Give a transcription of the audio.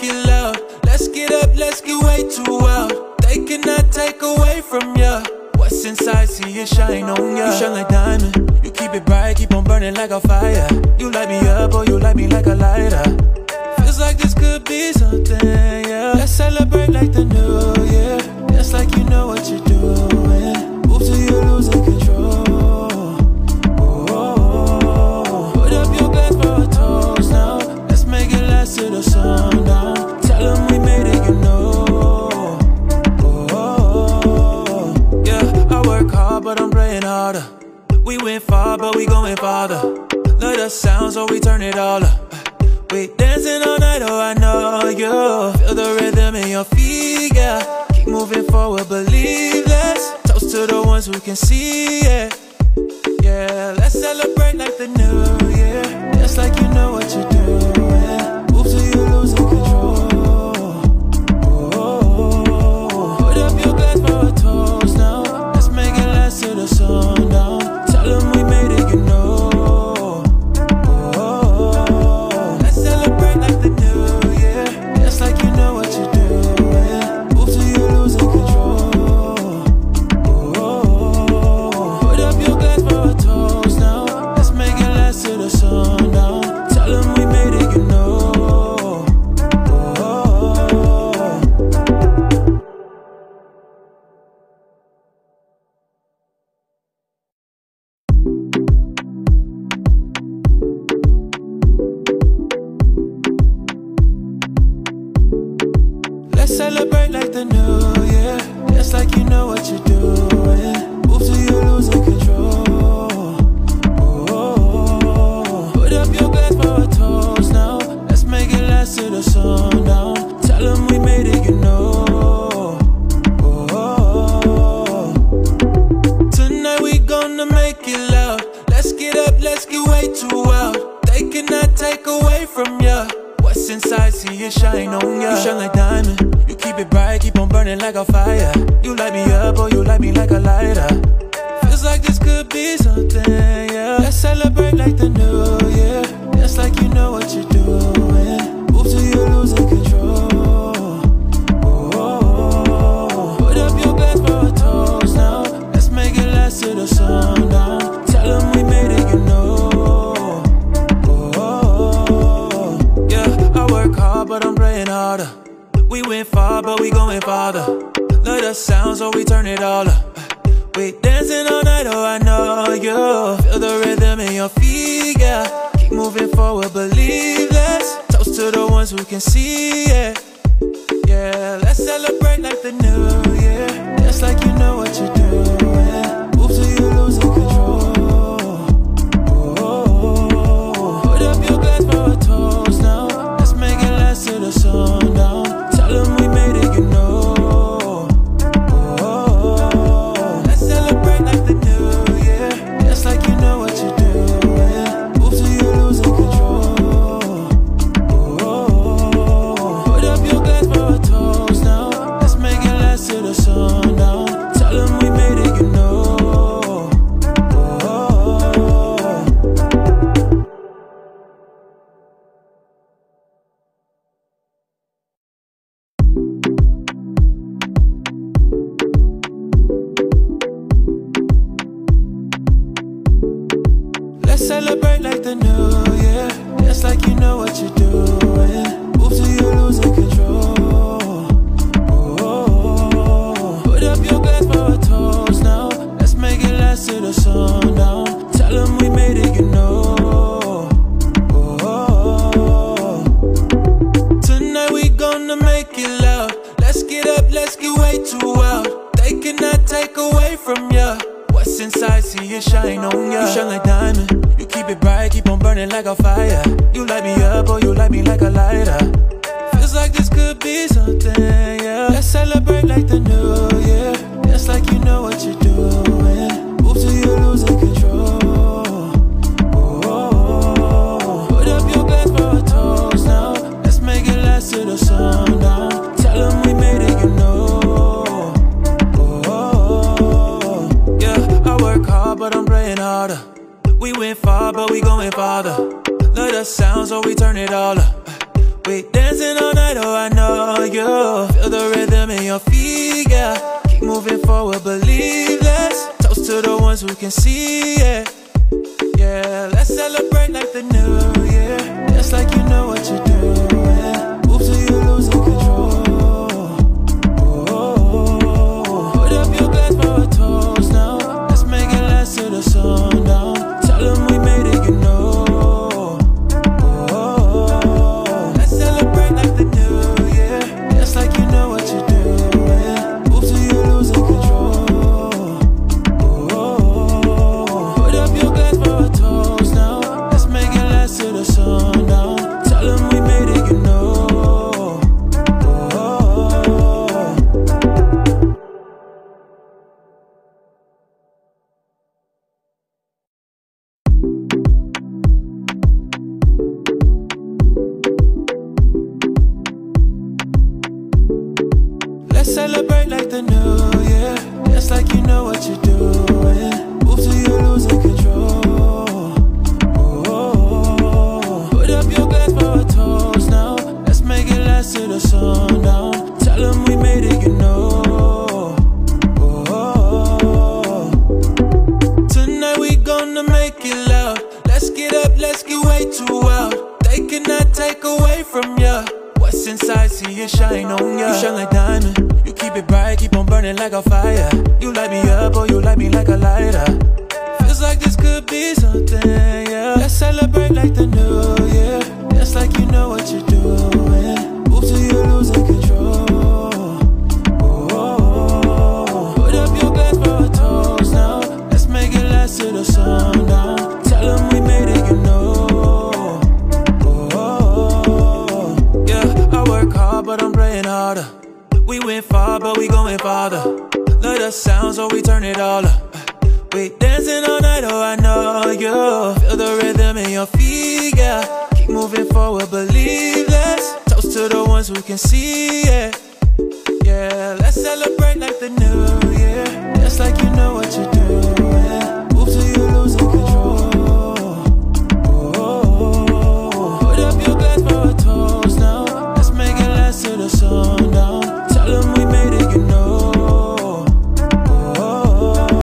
it loud. Let's get up, let's get way too wild. They cannot take away from ya. What's inside, see it shine on ya. You shine like diamond, you keep it bright, keep on burning like a fire. You light me up, or you light me like a lighter. Feels like this could be something, yeah. Let's celebrate like the new year. Just like you know what you're doing. Move till you're losing control. Oh, put up your glass for a toast now. Let's make it last till the sun down. Tell them we made it, you know. But I'm praying harder. We went far, but we going farther. Love the sound, so we turn it all up. We dancing all night, oh I know you. Feel the rhythm in your feet, yeah. Keep moving forward, believe this. Toast to the ones who can see it. Yeah, let's celebrate like the new year. Just like you know what you're doing. Move till you're losing control. Oh, put up your glass for a toast now. To the sun down. Tell them we made it, you know. Oh, let's celebrate like the new year. Just like you know what you're doing. Move till you're losing control. Oh, put up your glass for a toast now. Let's make it last to the sun down. Tell them we made it, you know. Celebrate like the new year. Just like you know what you're doing. Move till you're losing control. Oh, put up your glass for a toast now. Let's make it last till the sun down. Tell them we made it, you know. Oh, tonight we gonna make it loud. Let's get up, let's get way too wild. They cannot take away from ya. What's inside, see it shine on ya. You shine like diamond, you keep it bright, keep on burning like a fire. You light me up, or you light me like a lighter. Feels like this could be something, yeah. Let's celebrate like the new year. Just like you know what you're doing. Move till you're losing control. Oh, put up your glass for a toast now. Let's make it last till the sun down. Tell them we made it, you know. But I'm praying harder. We went far, but we going farther. Love the sound, so we turn it all up. We dancing all night, oh I know you. Feel the rhythm in your feet, yeah. Keep moving forward, believe this. Toast to the ones who can see it. Yeah, let's celebrate like the new year. Just like you know what you're doing. Move till you're losing control. Oh, put up your glass for a toast now. To the sun down. Tell them we made it, you know. Oh, let's celebrate like the new year. Just like you know what you're doing. Move till you're losing control. Oh, put up your glass for a toast now. Let's make it last to the sun down. Tell them we made it, you know. Celebrate like the new year. Just like you know what you're doing. Move till you're losing control. Oh, put up your glass for a toast now. Let's make it last till the sun down. Tell them we made it, you know. Oh, tonight we gonna make it loud. Let's get up, let's get way too wild. They cannot take away from ya. What's inside, see it shine on ya. You shine like diamond, you keep it bright, keep on burning like a fire. You light me up, or you light me like a lighter. Feels like this could be something, yeah. Let's celebrate like the new year. Just like you know what you're doing. Move till you're losing control. Oh, put up your glass for a toast now. Let's make it last to the sun down. Tell them we made it, you know. But I'm praying harder. We went far, but we going farther. Love the sound, so we turn it all up. We dancing all night, oh I know you. Feel the rhythm in your feet, yeah. Keep moving forward, believe less. Toast to the ones who can see it. Yeah, let's celebrate like the new year. Just like you know what you're doing. Move till you losing control. Oh, put up your glass for a toast now. Let's make it last till the sun down. Tell them we made it, you know. Oh, let's celebrate like the new year. Just like you know what you're doing. Move till you losing control. Oh, put up your glass for a toast now. Let's make it last till the sun down. Tell them we made it, you know. Let's celebrate like the new year. Just like you know what you're doing. Move till you losing control. Oh, put up your glass for a toast now. Let's make it last till the sun down. Tell them we made it, you know. Oh, tonight we gonna make it loud. Let's get up, let's get way too wild. They cannot take away from ya. What's inside, see it shine on ya. You shine like diamond. You keep it bright, keep on burning like a fire. You light me up, or you light me like a lighter. Feels like this could be something, yeah. Let's celebrate like the new year. Just like you know what you're doing. Move till you losing control. Oh, put up your glass for a toast now. Let's make it last till the sun down. Tell them we made it, you know. But I'm praying harder. We went far, but we going farther. Let us sound, so we turn it all up. We dancing all night, oh I know you. Feel the rhythm in your feet, yeah. Keep moving forward, believe less. Toast to the ones who can see it. Yeah, let's celebrate like the new year. Just like you know what you're doing. Move till you losing control. Oh, put up your glass for a toast now. Let's make it last till the sun.